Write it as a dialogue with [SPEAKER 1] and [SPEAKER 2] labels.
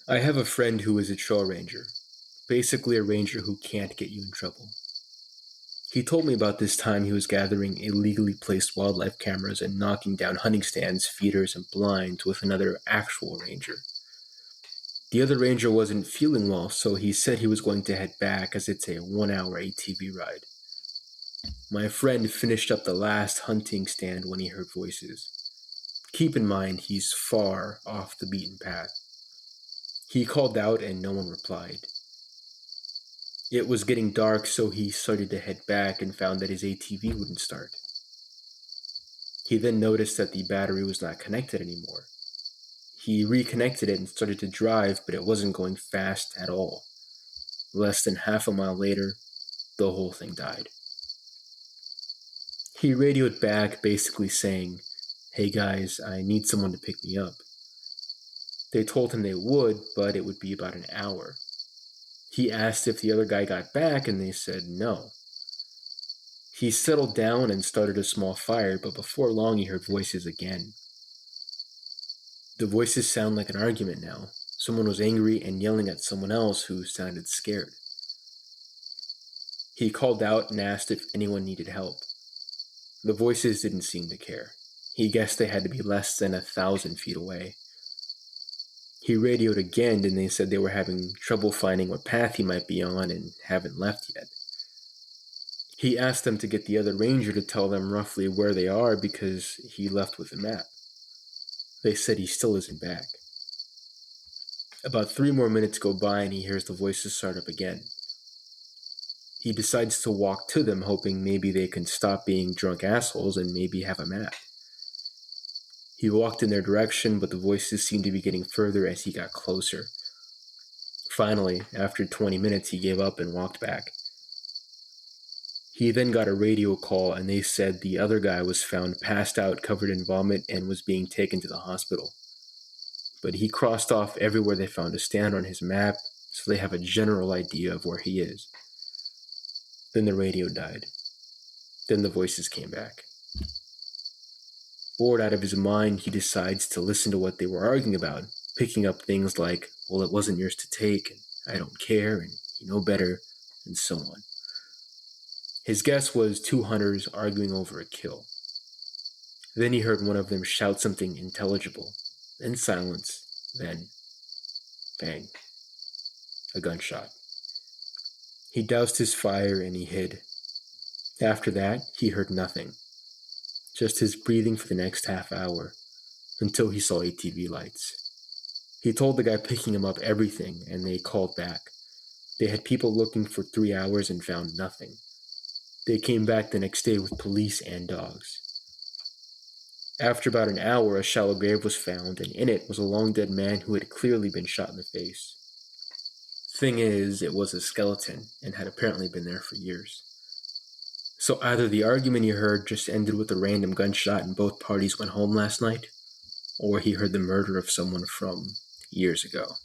[SPEAKER 1] I have a friend who is a trail ranger, basically a ranger who can't get you in trouble. He told me about this time he was gathering illegally placed wildlife cameras and knocking down hunting stands, feeders, and blinds with another actual ranger. The other ranger wasn't feeling well, so he said he was going to head back as it's a 1 hour ATV ride. My friend finished up the last hunting stand when he heard voices. Keep in mind, he's far off the beaten path. He called out and no one replied. It was getting dark, so he started to head back and found that his ATV wouldn't start. He then noticed that the battery was not connected anymore. He reconnected it and started to drive, but it wasn't going fast at all. Less than half a mile later, the whole thing died. He radioed back, basically saying, "Hey guys, I need someone to pick me up." They told him they would, but it would be about an hour. He asked if the other guy got back, and they said no. He settled down and started a small fire, but before long he heard voices again. The voices sound like an argument now. Someone was angry and yelling at someone else who sounded scared. He called out and asked if anyone needed help. The voices didn't seem to care. He guessed they had to be less than 1,000 feet away. He radioed again and they said they were having trouble finding what path he might be on and haven't left yet. He asked them to get the other ranger to tell them roughly where they are because he left with a map. They said he still isn't back. About 3 more minutes go by and he hears the voices start up again. He decides to walk to them, hoping maybe they can stop being drunk assholes and maybe have a map. He walked in their direction, but the voices seemed to be getting further as he got closer. Finally, after 20 minutes, he gave up and walked back. He then got a radio call and they said the other guy was found passed out, covered in vomit, and was being taken to the hospital. But he crossed off everywhere they found a stand on his map, so they have a general idea of where he is. Then the radio died. Then the voices came back. Bored out of his mind, he decides to listen to what they were arguing about, picking up things like, "Well, it wasn't yours to take," and "I don't care," and "You know better," and so on. His guess was 2 hunters arguing over a kill. Then he heard one of them shout something intelligible, then silence, then bang, a gunshot. He doused his fire and he hid. After that, he heard nothing, just his breathing for the next half hour, until he saw ATV lights. He told the guy picking him up everything, and they called back. They had people looking for 3 hours and found nothing. They came back the next day with police and dogs. After about an hour, a shallow grave was found, and in it was a long dead man who had clearly been shot in the face. Thing is, it was a skeleton, and had apparently been there for years. So either the argument he heard just ended with a random gunshot and both parties went home last night, or he heard the murder of someone from years ago.